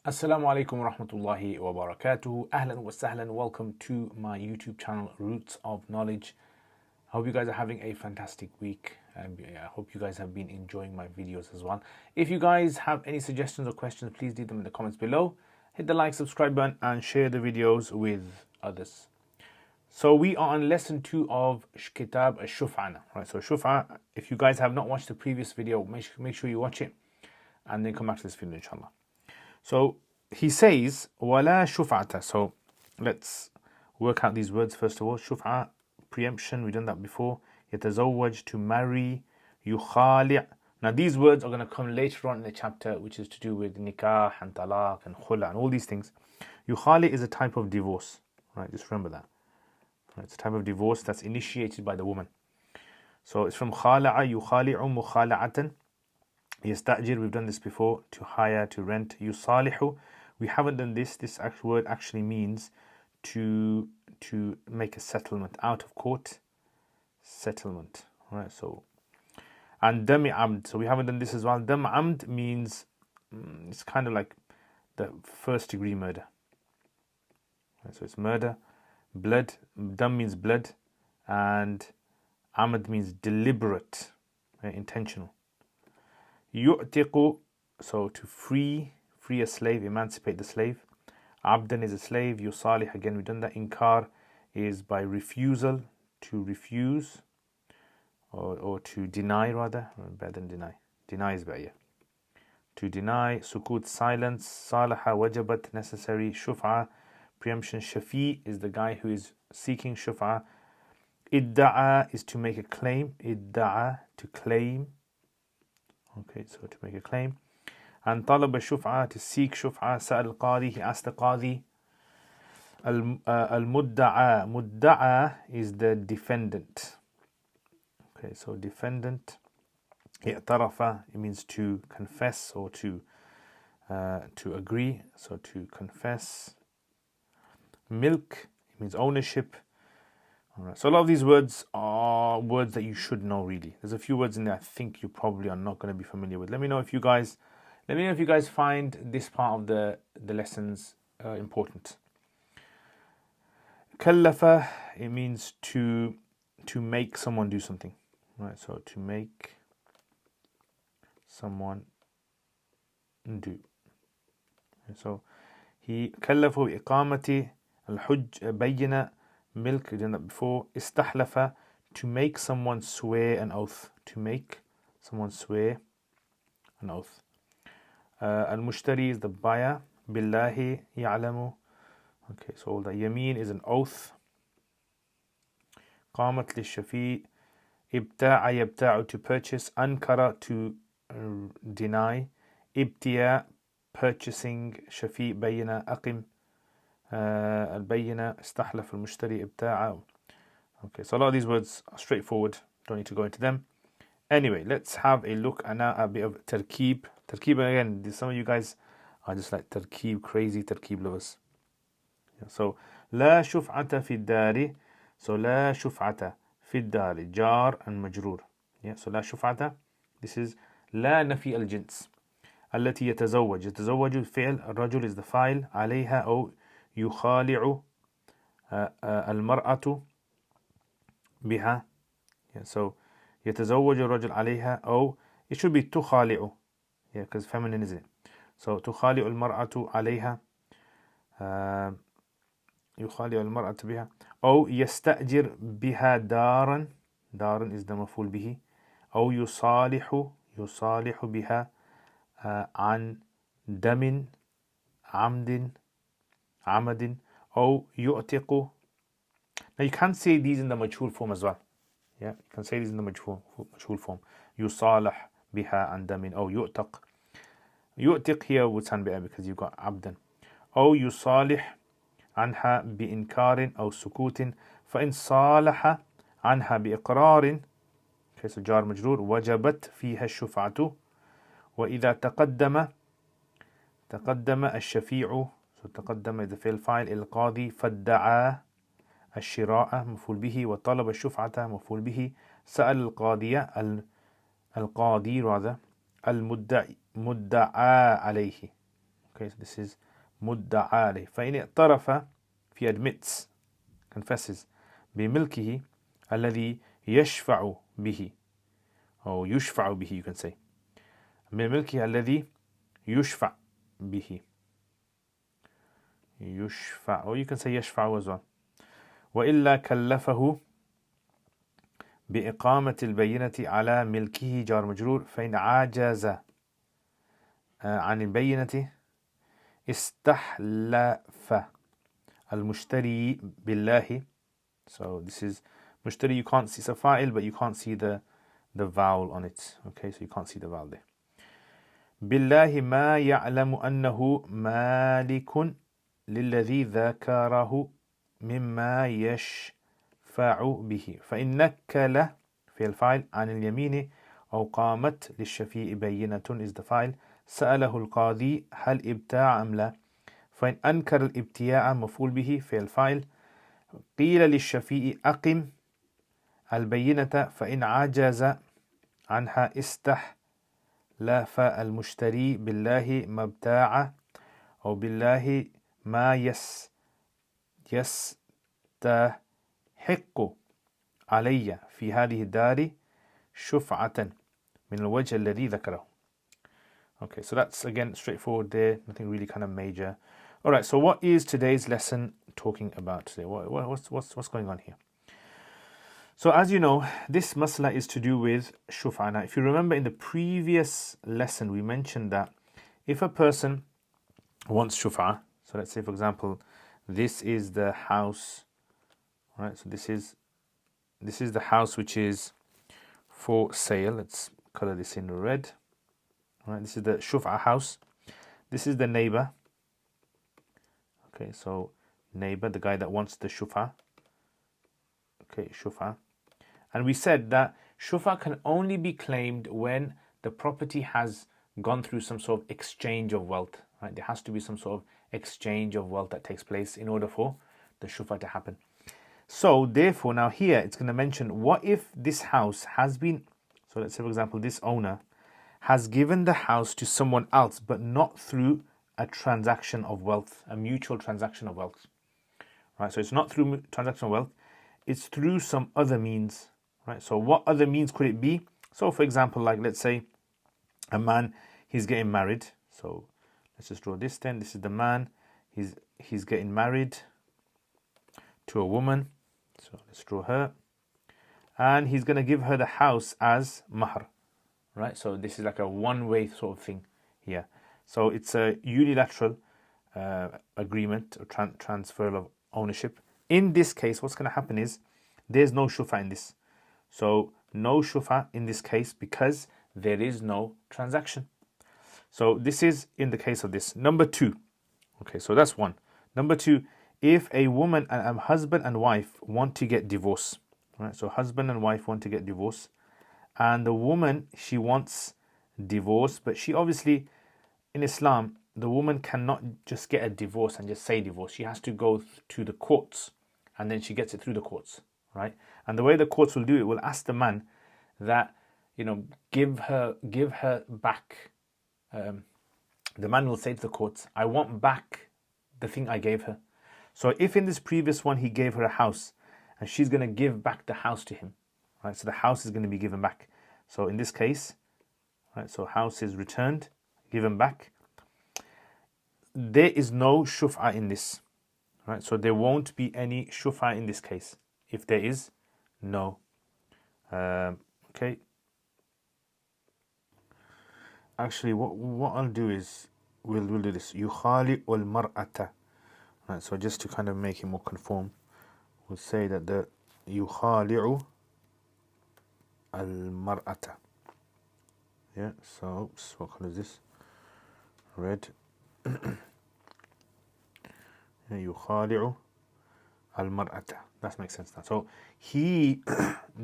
Assalamu alaikum wa rahmatullahi wa barakatuh. Ahlan wa sahlan. Welcome to my YouTube channel, Roots of Knowledge. I hope you guys are having a fantastic week. I hope you guys have been enjoying my videos as well. If you guys have any suggestions or questions, please leave them in the comments below. Hit the like, subscribe button and share the videos with others. So we are on lesson 2 of Kitab al-Shuf'a. Right, so Shuf'a, if you guys have not watched the previous video, make sure you watch it and then come back to this video inshallah. So he says, وَلَا شُفْعَةَ. So let's work out these words first of all. Shuf'a, preemption, we've done that before. يتزوج, to marry. يخالع. Now these words are going to come later on in the chapter, which is to do with nikah and talaq and khula and all these things. Yukhali is a type of divorce. Right, just remember that. Right, it's a type of divorce that's initiated by the woman. So it's from khala'a, yukhali'u, mukhala'atan. Yasta'jir, we've done this before, to hire, to rent. Yusalihu, we haven't done this. This actual word actually means to make a settlement, out of court settlement. Right, so, and dami amd, so we haven't done this as well. Dam amd means, it's kind of like the first degree murder. Right, so it's murder, blood. Dam means blood, and amd means deliberate, right, intentional. Yu'tiqu, so to free a slave, emancipate the slave. Abdan is a slave. Yusalih, again we've done that. Inkar is by refusal, to refuse, or to deny rather, better than deny. Deny is better, yeah. To deny. Sukut, silence. Salaha, wajabat, necessary. Shuf'a, preemption. Shafi is the guy who is seeking shuf'a. Idda'a is to make a claim. Idda'a, to claim. Okay, so to make a claim. And talab shuf'a, to seek shuf'a. Sa'al al-qadi, he asked the qadi. Al-mudda'a, mudda'a is the defendant. Okay, so defendant. I'tarafa, it means to confess or to agree, so to confess. Milk, it means ownership. All right. So a lot of these words are words that you should know really. There's a few words in there I think you probably are not going to be familiar with. Let me know if you guys find this part of the lessons important. Kallafa, it means to make someone do something. Right, so to make someone do. So he kallafu iqamati al-hujj bayyana. Milk, we've done that before. Istahlafa, to make someone swear an oath. To make someone swear an oath. Al-mushtari is the buyer. Billahi ya'lamu. Okay, so all that. Yameen is an oath. Qamat li-shafi. Ibta'a yabta'u, to purchase. Ankara, to deny. Ibtiya, purchasing. Shafi bayna. Aqim. Al-bayyina, istahlaf al-mushtari, ibta'a. Okay, so a lot of these words are straightforward. Don't need to go into them. Anyway, let's have a look at now a bit of Tarkeeb. Tarkeeb, again, some of you guys are just like Tarkeeb, crazy Tarkeeb lovers. Yeah, so, la shuf'ata fi dari. So, la shuf'ata fi dari. Jar and majroor. Yeah, so la shuf'ata. This is la nafi al-jins. التي يتزوج. يتزوج الفعل. الرجل is the file. عليها أو يخالع المرأة بها. Yeah, so يتزوج الرجل عليها أو it should be تخالع, yeah, because feminine, isn't it? So تخالع المرأة عليها, يخالع المرأة بها. أو يستأجر بها دارا. دارا is the مفعول به. أو يصالح بها عن دم عمد أو يؤتق. Now you can say these in the majhul form as well. Yeah, you can say these in the majhul form. يصالح بها عن دم أو يؤتق. يؤتق here would sound better because you've got عبدا. أو يصالح عنها بإنكار أو سكوت. فإن صالح عنها بإقرار, okay, so جار مجرور, وجبت فيها الشفعة. وإذا تقدم الشفيع, so تقدم is the fi'l file. القاضي فادعى الشراء مفعول به. وطلب الشفعة مفعول به. سأل القاضي rather المدعى عليه. Okay, so this is مدعى عليه. فإن اعترف, if he admits, confesses, بملكه الذي يشفع به, or يشفع به, you can say. بملكه الذي يشفع به. يشفع, or you can say يشفع as well. وإلا كلفه بإقامة البينة على ملكه جار مجرور فإن عاجز عن البينة استحلف المشتري بالله. So this is مشتري, you can't see, it's a fa'il, but you can't see the vowel on it. Okay, so you can't see the vowel there. بالله ما يعلم أنه مالك للذي ذكره مما يشفع به فإن نكل في الفاعل عن اليمين أو قامت للشفيع بينة is the file سأله القاضي هل ابتاع أم لا فإن أنكر الابتياع مفعول به في الفاعل قيل للشفيع أقم البينة فإن عجز عنها استحلف المشتري بالله ما ابتاع أو بالله ما يستحق علي في هذه الدار شفعة من الوجه الذي ذكره. Okay, so that's again straightforward there, nothing really kind of major. Alright, so what is today's lesson talking about today? What's going on here? So as you know, this masla is to do with shuf'a. Now, if you remember in the previous lesson, we mentioned that if a person wants shuf'a, so let's say for example, this is the house, right? So this is the house which is for sale. Let's color this in red. All right, this is the shuf'a house. This is the neighbor. Okay, so neighbor, the guy that wants the shuf'a. Okay, shuf'a. And we said that shuf'a can only be claimed when the property has gone through some sort of exchange of wealth. Right? There has to be some sort of exchange of wealth that takes place in order for the shuf'a to happen. So therefore, now here it's going to mention what if this house has been, so let's say for example this owner has given the house to someone else but not through a transaction of wealth, a mutual transaction of wealth. Right? So it's not through transaction of wealth, it's through some other means. Right? So what other means could it be? So for example, like let's say a man, he's getting married. So let's just draw this then. This is the man, he's getting married to a woman. So let's draw her. And he's going to give her the house as mahr. Right? So this is like a one-way sort of thing here. So it's a unilateral agreement or transfer of ownership. In this case, what's going to happen is there's no shuf'a in this. So no shuf'a in this case because there is no transaction. So this is in the case of this. Number two. Okay, so that's one. Number two, if a woman and a husband and wife want to get divorced. Right? So husband and wife want to get divorced. And the woman, she wants divorce, but she obviously, in Islam, the woman cannot just get a divorce and just say divorce. She has to go to the courts, and then she gets it through the courts, right? And the way the courts will do it, will ask the man that, give her back. The man will say to the courts, I want back the thing I gave her. So if in this previous one he gave her a house, and she's going to give back the house to him, right? So the house is going to be given back. So in this case, right? So house is returned, given back. There is no shuf'a in this, right? So there won't be any shuf'a in this case if there is no. Okay. Actually, what I'll do is we'll do this. Yukhali ul mar'ata. Right. So just to kind of make it more conform, we'll say that the yukhali'u al-mar'ata. Yeah, so what color is this? Red. Yukhali'u al-mar'ata. That makes sense now. So he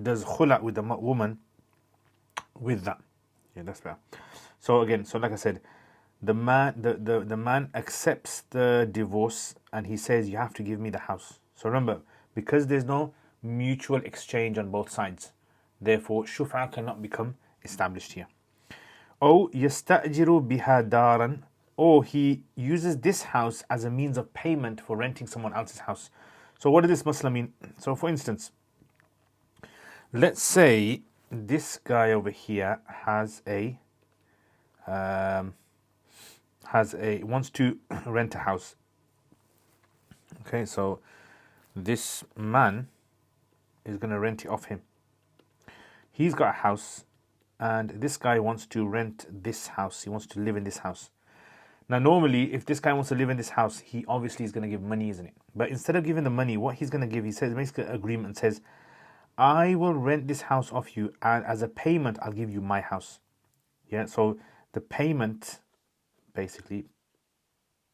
does khula' with the woman with that. Yeah, that's better. So again, so like I said, the man accepts the divorce and he says, you have to give me the house. So remember, because there's no mutual exchange on both sides, therefore shuf'a cannot become established here. أو يستأجر بها دارا or he uses this house as a means of payment for renting someone else's house. So what does this masla mean? So for instance, let's say this guy over here wants to rent a house. Okay, so this man is going to rent it off him. He's got a house, and this guy wants to rent this house. He wants to live in this house. Now, normally, if this guy wants to live in this house, he obviously is going to give money, isn't it? But instead of giving the money, what he's going to give, he says, makes an agreement and says, I will rent this house off you, and as a payment, I'll give you my house. Yeah, so the payment, basically,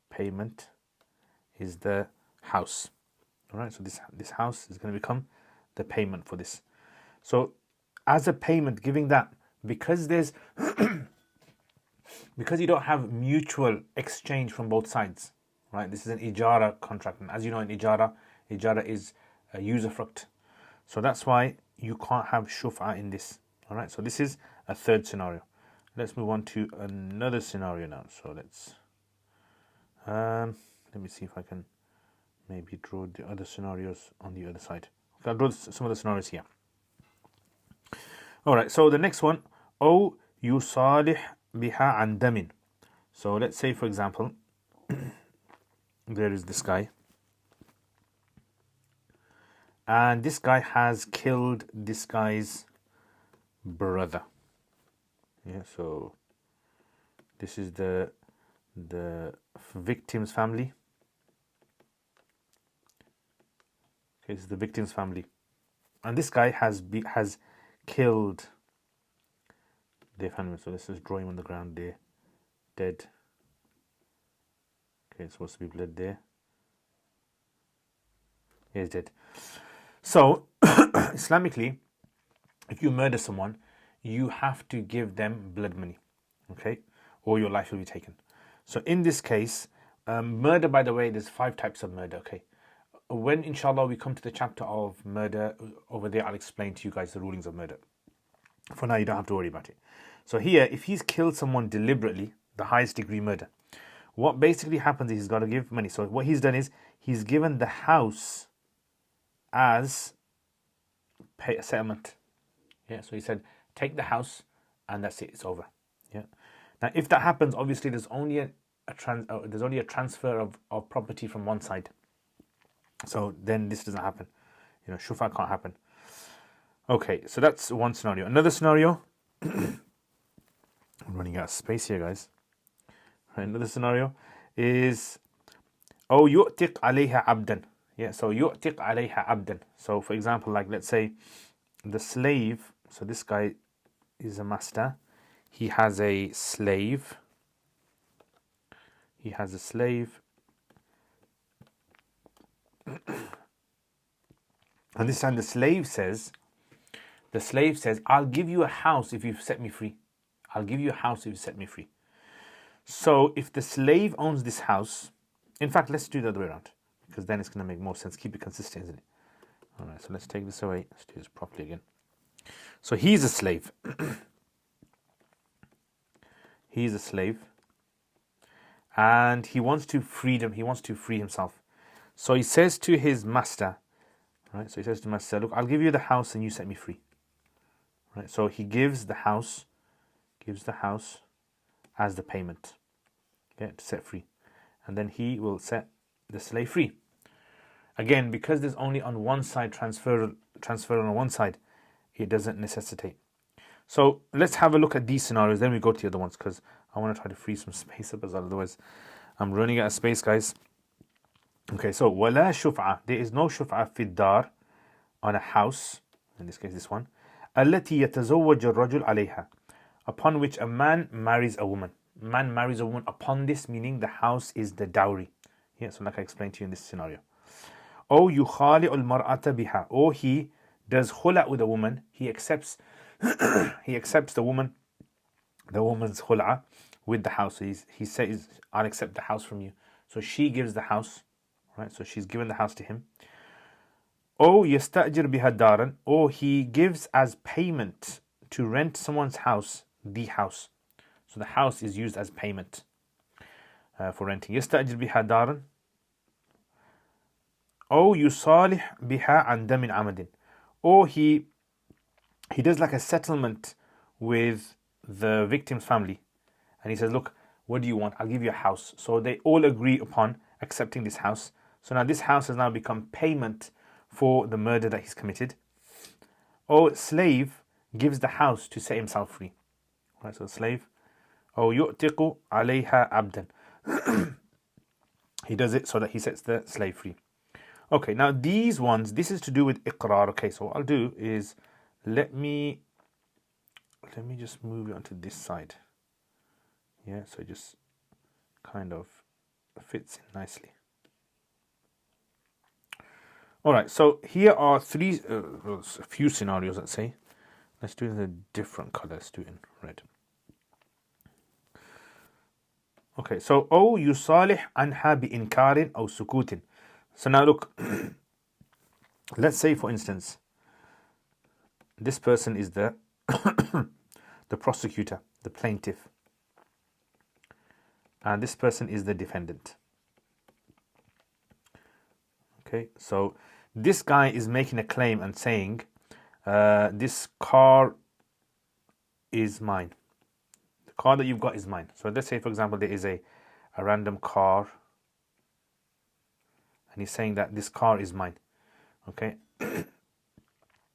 payment is the house. All right, so this house is going to become the payment for this. So as a payment, giving that, because there's because you don't have mutual exchange from both sides, right? This is an ijara contract, and as you know, in ijara is a usufruct. So that's why you can't have shuf'a in this. All right, so this is a third scenario. Let's move on to another scenario now. So let's let me see if I can maybe draw the other scenarios on the other side. Okay, I'll draw some of the scenarios here. All right, so the next one, أو يصالح بها عن دم. So let's say, for example, there is this guy, and this guy has killed this guy's brother. Yeah, so this is the victim's family. Okay, this is the victim's family, and this guy has killed their family. So let's just draw him on the ground there, dead. Okay, it's supposed to be blood there. He's dead. So Islamically, if you murder someone, you have to give them blood money, okay, or your life will be taken. So in this case, murder, by the way, there's 5 types of murder, okay. When inshallah we come to the chapter of murder, over there I'll explain to you guys the rulings of murder. For now, you don't have to worry about it. So here, if he's killed someone deliberately, the highest degree murder, what basically happens is he's got to give money. So what he's done is he's given the house as settlement. Yeah, so he said, take the house and that's it, it's over. Yeah. Now, if that happens, obviously there's only a transfer of property from one side. So then this doesn't happen. You know, shufa can't happen. Okay, so that's one scenario. Another scenario, I'm running out of space here, guys. Another scenario is, oh, yu'tiq alayha abdan. Yeah, so yu'tiq alayha abdan. So for example, like let's say the slave, so this guy is a master, he has a slave. He has a slave. And this time the slave says, I'll give you a house if you set me free. I'll give you a house if you set me free. So if the slave owns this house, in fact, let's do the other way around, because then it's going to make more sense. Keep it consistent, isn't it? All right, so let's take this away. Let's do this properly again. So he's a slave. He's a slave. And he wants to free himself. So he says to his master, right? So he says to master, look, I'll give you the house and you set me free. Right? So he gives the house as the payment, okay, to set free. And then he will set the slave free. Again, because there's only on one side transfer on one side, it doesn't necessitate. So let's have a look at these scenarios, then we go to the other ones, because I want to try to free some space up, as otherwise I'm running out of space, guys. Okay, so wala shuf'a, there is no shuf'a fi dar, on a house, in this case this one, التي يتزوج الرجل عليها, upon which a man marries a woman. Man marries a woman upon this, meaning the house is the dowry. Yeah, so like I explained to you in this scenario. أو يخالع المرأة بها, or he does khula with a woman, he accepts the woman's khula with the house. So he says, I'll accept the house from you. So she gives the house, right? So she's given the house to him. أو يستأجر بها دارا, or he gives as payment to rent someone's house, the house. So the house is used as payment. for renting. يستأجر بها دارا أو يصالح بها عن دم عمد. Or he does like a settlement with the victim's family. And he says, look, what do you want? I'll give you a house. So they all agree upon accepting this house. So now this house has now become payment for the murder that he's committed. Or slave gives the house to set himself free. Right, so slave. Or يُعْتِقُ عَلَيْهَا عَبْدًا. He does it so that he sets the slave free. Okay, now these ones, this is to do with iqrar. Okay, so what I'll do is let me just move it onto this side. Yeah, so it just kind of fits in nicely. All right, so here are a few scenarios, let's say. Let's do it in a different color. Let's do it in red. Okay, so أو يصالح عنها بإنكار أو سكوت. So now look, let's say for instance, this person is the the prosecutor, the plaintiff, and this person is the defendant. Okay, so this guy is making a claim and saying, this car is mine. The car that you've got is mine. So let's say, for example, there is a random car, and he's saying that this car is mine. Okay,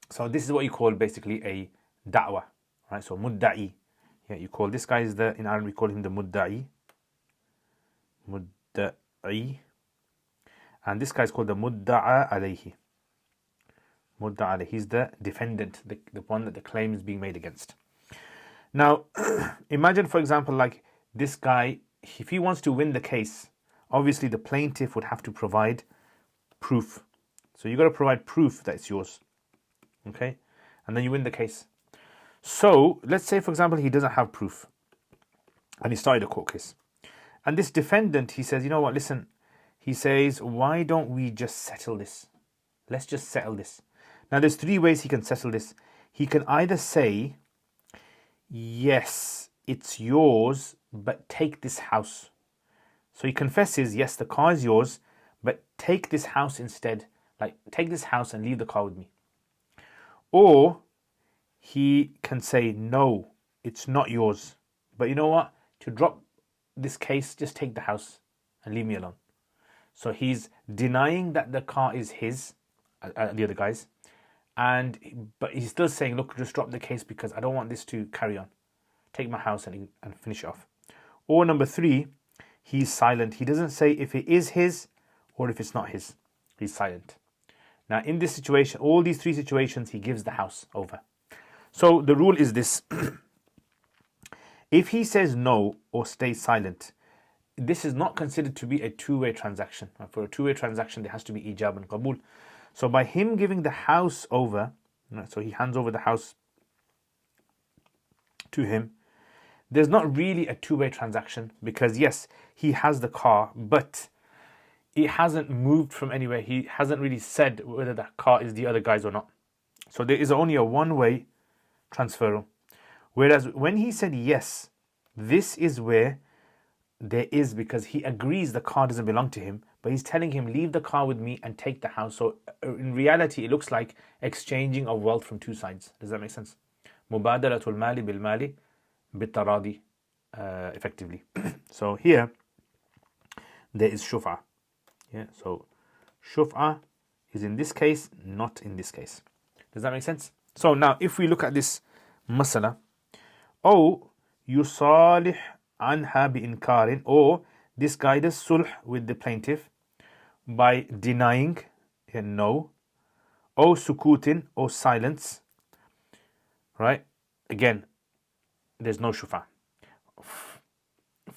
so this is what you call basically a da'wah, right? So mudda'i. Yeah, you call this guy in Arabic we call him the mudda'i. Mudda'i. And this guy is called the mudda'a alayhi. Mudda'a alayhi. He's the defendant, the one that the claim is being made against. Now, imagine, for example, like this guy, if he wants to win the case, obviously the plaintiff would have to provide proof. So you've got to provide proof that it's yours. Okay? And then you win the case. So let's say, for example, he doesn't have proof and he started a court case. And this defendant, he says, you know what, listen, he says, why don't we just settle this? Let's just settle this. Now, there's three ways he can settle this. He can either say, yes, it's yours, but take this house. So he confesses, yes, the car is yours, but take this house instead. Like, take this house and leave the car with me. Or he can say, no, it's not yours. But you know what? To drop this case, just take the house and leave me alone. So he's denying that the car is his, the other guy's, but he's still saying, look, just drop the case because I don't want this to carry on. Take my house and finish it off. Or number three, he's silent. He doesn't say if it is his or if it's not his. He's silent. Now, in this situation, all these three situations, he gives the house over. So the rule is this. If he says no or stays silent, this is not considered to be a two-way transaction. For a two-way transaction, there has to be ijab and qabul. So by him giving the house over, so he hands over the house to him, there's not really a two-way transaction because yes, he has the car, but it hasn't moved from anywhere. He hasn't really said whether that car is the other guy's or not. So there is only a one-way transferal. Whereas when he said yes, this is where there is, because he agrees the car doesn't belong to him, but he's telling him, leave the car with me and take the house. So in reality, it looks like exchanging of wealth from two sides. Does that make sense? Mubadalatul mali bil mali bitaradi, effectively. So here, there is shuf'a. Yeah, so shuf'a is in this case, not in this case. Does that make sense? So now, if we look at this masala, أو يصالح عنها بإنكار, or this guy does sulh with the plaintiff by denying no, or sukutin, or silence, right? Again, there's no shufa.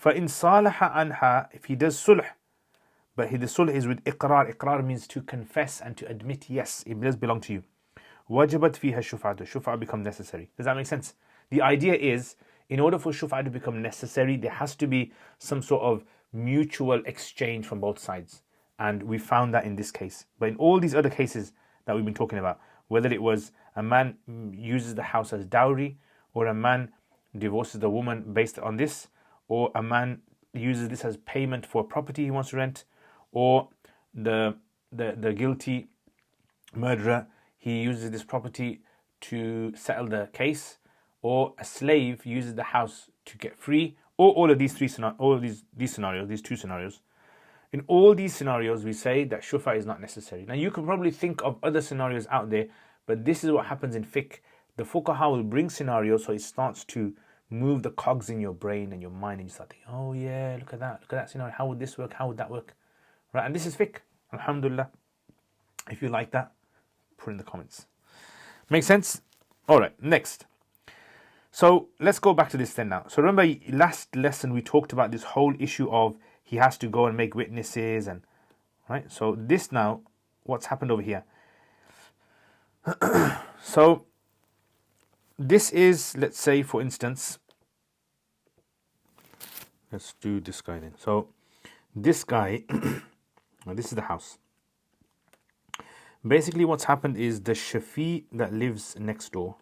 فإن صالح عنها, if he does sulh, but the sulh is with iqrar. Iqrar means to confess and to admit, yes, it does belong to you. وجبت فيها الشفعة. Shuf'a becomes necessary. Does that make sense? The idea is, in order for shuf'a to become necessary, there has to be some sort of mutual exchange from both sides. And we found that in this case. But in all these other cases that we've been talking about, whether it was a man uses the house as dowry, or a man divorces the woman based on this, or a man uses this as payment for property he wants to rent, or the guilty murderer, he uses this property to settle the case, or a slave uses the house to get free, or all of these scenarios, these two scenarios. In all these scenarios, we say that shufa is not necessary. Now, you can probably think of other scenarios out there, but this is what happens in fiqh. The fuqaha will bring scenarios, so it starts to move the cogs in your brain and your mind, and you start thinking, oh yeah, look at that scenario. How would this work? How would that work? Right? And this is fiqh. Alhamdulillah. If you like that, put in the comments. Make sense? All right, next. So let's go back to this then now. So remember, last lesson we talked about this whole issue of he has to go and make witnesses, and right. So this now, what's happened over here? So this is, let's say, for instance, let's do this guy then. So this guy, this is the house. Basically, what's happened is the Shafi that lives next door.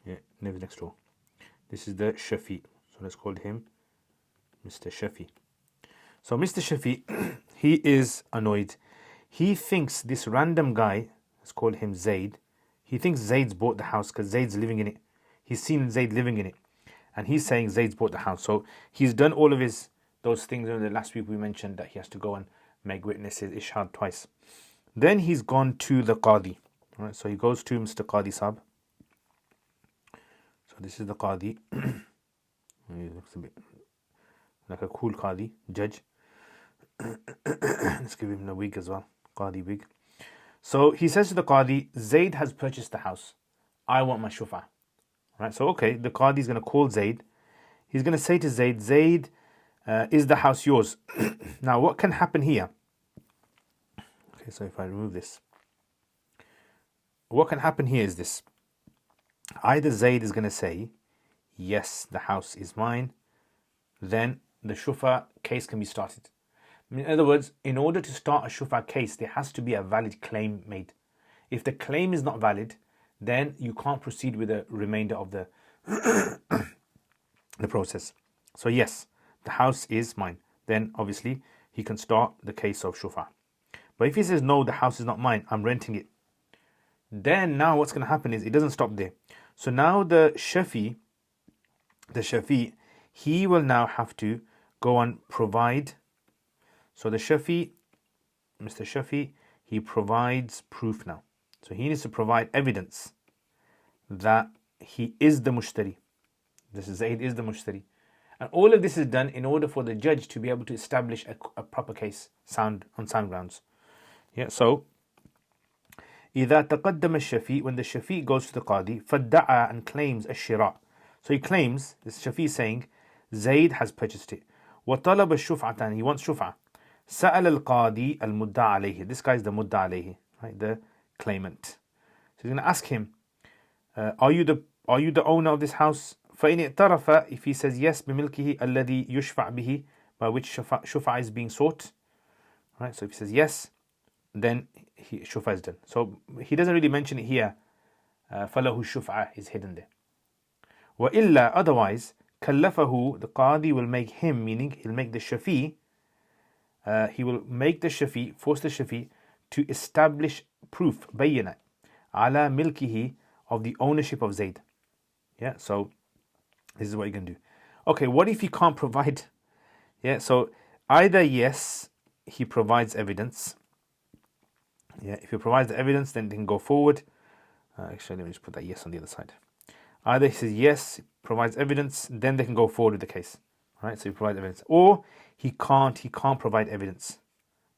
Yeah, lives next door. This is the Shafi. So let's call him Mr. Shafi. So Mr. Shafi, he is annoyed. He thinks this random guy, let's call him Zaid, he thinks Zaid's bought the house because Zaid's living in it. He's seen Zaid living in it. And he's saying Zaid's bought the house. So he's done all of those things. Last week we mentioned that he has to go and make witnesses, ishhad twice. Then he's gone to the Qadi. Right, so he goes to Mr. Qadi Sahab. So this is the Qadi. He looks a bit like a cool Qadi, judge. Let's give him the wig as well, Qadi wig. So he says to the Qadi, Zaid has purchased the house. I want my shufa. Right, so okay, the Qadi is going to call Zaid. He's going to say to Zaid, Zaid, is the house yours? Now, what can happen here? Okay, so if I remove this, what can happen here is this. Either Zaid is going to say, yes, the house is mine. Then the shufa case can be started. In other words, in order to start a shufa case, there has to be a valid claim made. If the claim is not valid, then you can't proceed with the remainder of the process. So yes, the house is mine. Then obviously he can start the case of shufa. But if he says, no, the house is not mine, I'm renting it, then now what's going to happen is it doesn't stop there. So now the Shafi, he will now have to go and provide. So the Shafi, Mr. Shafi, he provides proof now. So he needs to provide evidence that he is the mushtari. This is Zaid is the mushtari. And all of this is done in order for the judge to be able to establish a proper case on sound grounds. Yeah, so إذا تقدم الشفيع, when the Shafi goes to the Qadi, فادعى, and claims الشراء. So he claims, this Shafi is saying, Zaid has purchased it. وطلب الشفعة, and he wants shuf'ah. سأل القاضي المدعى عليه. This guy is the مدعى عليه, right? The claimant. So he's going to ask him, are you the owner of this house? فإن اعترف, if he says yes, بملكه الذي يشفع به, by which shuf'ah is being sought. Right? So if he says yes, then shuf'ah is done. So he doesn't really mention it here. فله shuf'ah is hidden there. وإلا, otherwise, كلفه, the Qadi will make him, meaning he'll make the Shafi, he will make the Shafi, force the Shafi to establish proof, bayyana, ala milkihi, of the ownership of Zaid. Yeah, so this is what you're going to do. Okay, what if he can't provide? Yeah, so either yes, he provides evidence. Yeah, if he provides the evidence, then they can go forward. Actually, let me just put that yes on the other side. Either he says yes, provides evidence, then they can go forward with the case. All right, so he provides evidence. Or he can't provide evidence.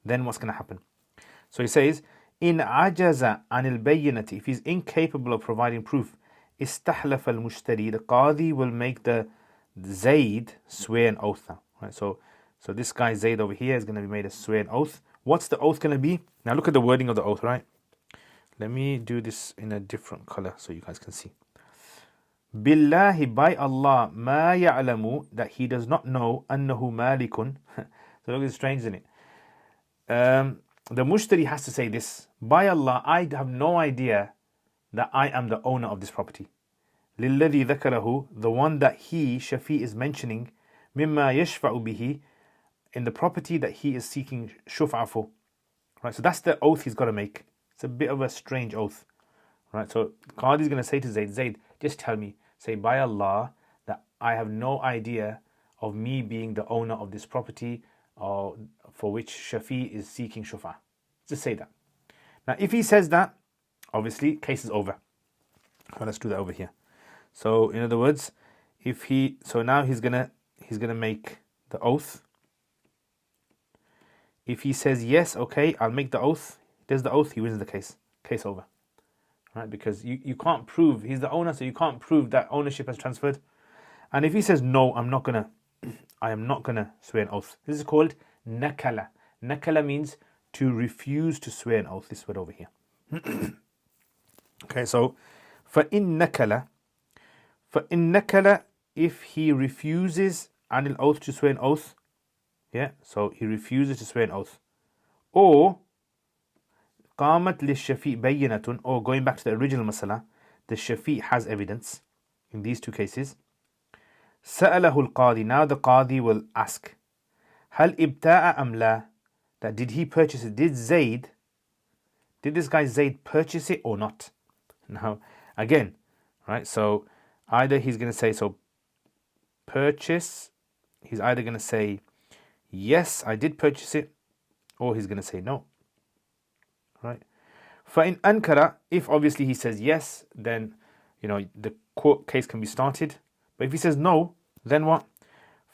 Then what's going to happen? So he says, in ajaza anil bayyinati, if he's incapable of providing proof, istahlaf al mushtari, the Qadi will make the Zaid swear an oath now. Right, so this guy Zaid over here is going to be made a swear an oath. What's the oath going to be? Now look at the wording of the oath, right? Let me do this in a different color so you guys can see. Billahi, by Allah, ma ya'lamu, that he does not know, annahu malikun. So look, it's strange, isn't it? The mushtari has to say this. By Allah, I have no idea that I am the owner of this property. Lilladhi dhakarahu, the one that he, Shafi, is mentioning, مِمَّا يَشْفَعُ بِهِ, in the property that he is seeking shuf'a for. Right, so that's the oath he's got to make. It's a bit of a strange oath. Right, so Qadi is going to say to Zayd, Zayd, just tell me, say by Allah that I have no idea of me being the owner of this property or for which Shafi is seeking shuf'a. Just say that. Now, if he says that, obviously, case is over. So let's do that over here. So, in other words, now he's gonna make the oath. If he says yes, okay, I'll make the oath. Does the oath, he wins the case. Case over. Right? Because you can't prove he's the owner, so you can't prove that ownership has transferred. And if he says no, I am not gonna swear an oath. This is called nakala. Nakala means to refuse to swear an oath. This word over here. Okay, so فَإِن نَكَلَ, if he refuses an oath to swear an oath, yeah, so he refuses to swear an oath, or قامت للشفيع بينة, or going back to the original masala, the shafi has evidence in these two cases. سأله القاضي, now the qadi will ask, هل ابتاع أم لا, that did he purchase it? Did this guy Zayd purchase it or not? Now, again, right, so either he's going to say, so purchase, he's either going to say, yes, I did purchase it, or he's going to say no. Right? فَإِنْ أَنْكَرَ, if obviously he says yes, then, the court case can be started. But if he says no, then what?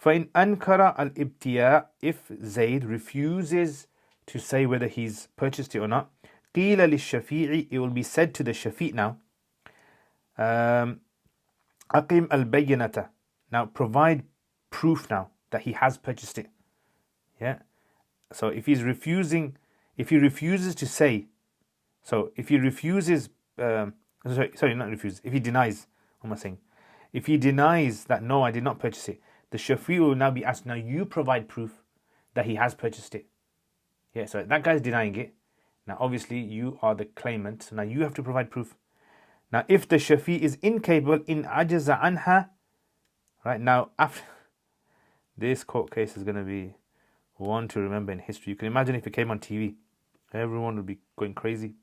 فَإِنْ أَنْكَرَ الْإِبْتِيَاء, if Zayd refuses to say whether he's purchased it or not, قِيلَ لِلشَّفِيعِ, it will be said to the shafi' now, أَقِمْ الْبَيِّنَةَ, now provide proof now that he has purchased it. Yeah. So if he refuses to say, so if he refuses, if he denies, what am I saying? If he denies that, no, I did not purchase it, the shafi' will now be asked, now you provide proof that he has purchased it. Yeah, so that guy's denying it. Now, obviously, you are the claimant, so now you have to provide proof. Now, if the shafi' is incapable, in ajaza anha, right, now, after this court case is going to be one to remember in history. You can imagine if it came on TV, everyone would be going crazy.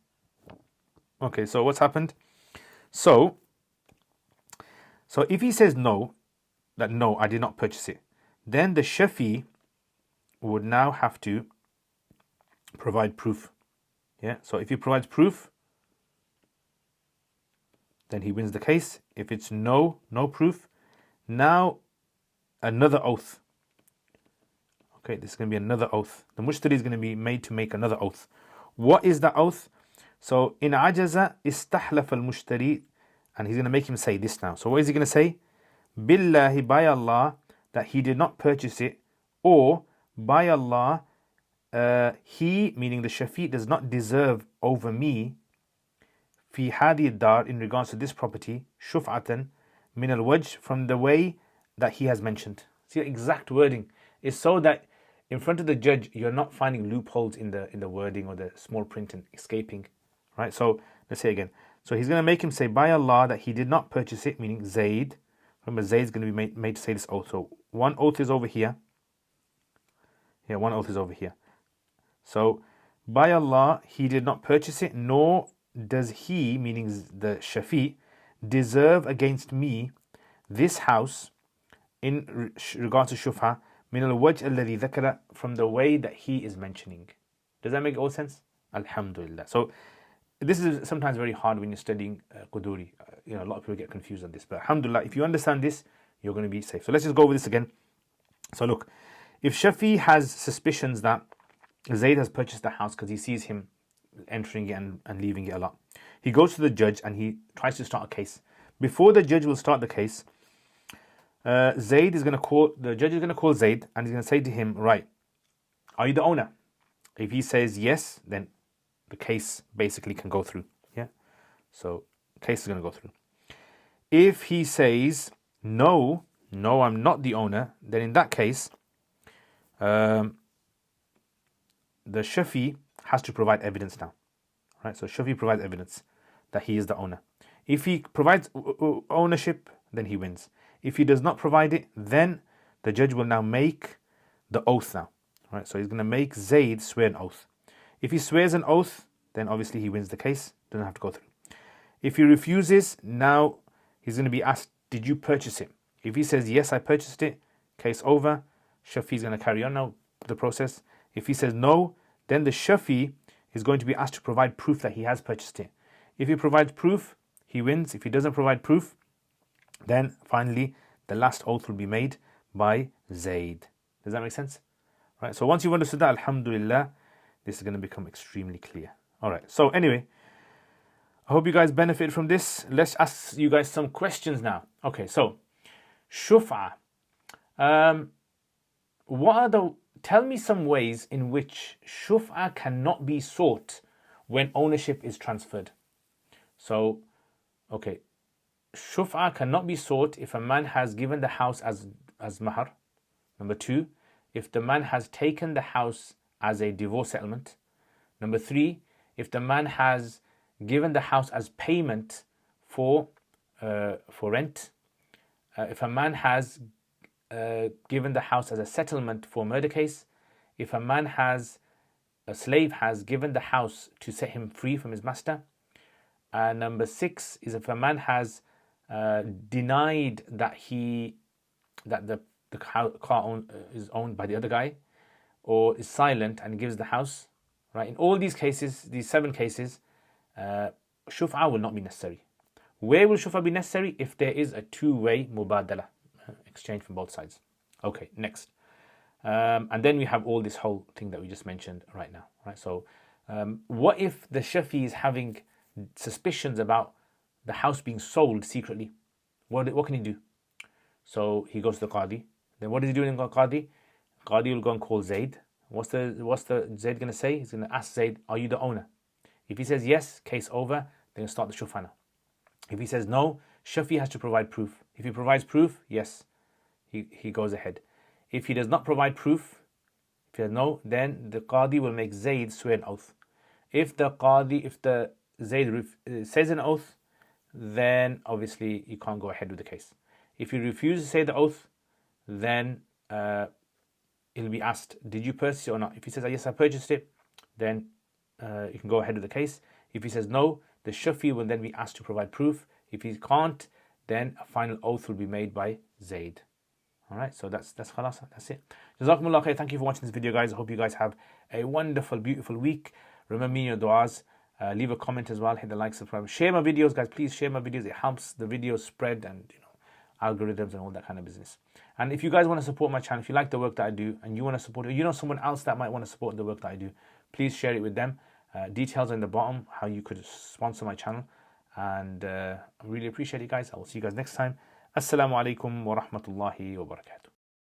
Okay, so what's happened? So if he says no, that no, I did not purchase it, then the shafi would now have to provide proof. Yeah, so if he provides proof, then he wins the case. If it's no proof, now another oath. Okay, this is going to be another oath. The mushtari is going to be made to make another oath. What is the oath? So in ajaza istahlaf al-mushtari, and he's going to make him say this now. So what is he going to say? Billahi, by Allah, that he did not purchase it, or by Allah, he, meaning the shafi, does not deserve over me, fi hadi dar, in regards to this property, shuf'atan min al-wajh, from the way that he has mentioned. See, the exact wording is so that in front of the judge you're not finding loopholes in the wording or the small print and escaping. Right? So let's say again. So he's going to make him say by Allah that he did not purchase it, meaning Zayd. Remember, Zayd is going to be made to say this oath. So one oath is over here. Yeah, one oath is over here. So by Allah, he did not purchase it, nor does he, meaning the shafi, deserve against me this house in regards to shufha, min al-wajh alladhi dhakara, from the way that he is mentioning. Does that make all sense? Alhamdulillah. So this is sometimes very hard when you're studying Qudoori. A lot of people get confused on this, but alhamdulillah, if you understand this, you're going to be safe. So let's just go over this again. So look, if shafi has suspicions that Zayd has purchased the house because he sees him entering it and leaving it a lot, he goes to the judge and he tries to start a case. Before the judge will start the case, the judge is going to call Zayd and he's going to say to him, right, are you the owner? If he says yes, then the case basically can go through. Yeah, so case is going to go through. If he says no, I'm not the owner, then in that case, the shafi has to provide evidence now. Right? So shafi provides evidence that he is the owner. If he provides ownership, then he wins. If he does not provide it, then the judge will now make the oath now. Right? So he's going to make Zayd swear an oath. If he swears an oath, then obviously he wins the case, doesn't have to go through. If he refuses, now he's going to be asked, did you purchase it? If he says, yes, I purchased it, case over, Shafi's going to carry on now the process. If he says no, then the Shafi is going to be asked to provide proof that he has purchased it. If he provides proof, he wins. If he doesn't provide proof, then finally the last oath will be made by Zayd. Does that make sense? Right. So once you've understood that, alhamdulillah, this is going to become extremely clear. All right. So anyway, I hope you guys benefit from this. Let's ask you guys some questions now. Okay. So Shuf'a. Tell me some ways in which Shuf'a cannot be sought when ownership is transferred. So, okay, Shuf'a cannot be sought if a man has given the house as mahar. Number 2, if the man has taken the house as a divorce settlement. Number 3, if the man has given the house as payment for rent. If a man has given the house as a settlement for a murder case. If a slave has given the house to set him free from his master. Number 6 is if a man has denied that the car is owned by the other guy, or is silent and gives the house. Right? In all these cases, these 7 cases, Shuf'a will not be necessary. Where will Shuf'a be necessary? If there is a two-way mubadala, exchange from both sides. Okay, next. And then we have all this whole thing that we just mentioned right now. Right? So what if the Shafi is having suspicions about the house being sold secretly? What can he do? So he goes to the Qadi. Then what is he doing in Qadi? Qadi will go and call Zayd. What's the Zayd going to say? He's going to ask Zayd, are you the owner? If he says yes, case over, then start the Shuf'a now. If he says no, Shafi has to provide proof. If he provides proof, yes, he goes ahead. If he does not provide proof, if he says no, then the Qadi will make Zayd swear an oath. If the Zayd says an oath, then obviously you can't go ahead with the case. If he refuses to say the oath, then he'll be asked, did you purchase it or not? If he says, yes, I purchased it, then you can go ahead with the case. If he says no, the Shafi will then be asked to provide proof. If he can't, then a final oath will be made by Zayd. Alright, so that's khalas, that's it. Jazakumullah khair. Thank you for watching this video, guys. I hope you guys have a wonderful, beautiful week. Remember me in your du'as. Leave a comment as well. Hit the like, subscribe. Share my videos, guys. Please share my videos. It helps the videos spread and algorithms and all that kind of business. And if you guys want to support my channel, if you like the work that I do and you want to support it, or you know someone else that might want to support the work that I do, please share it with them. Details in the bottom, how you could sponsor my channel. And I really appreciate it, guys. I will see you guys next time. Assalamu alaikum wa rahmatullahi wa barakatuh.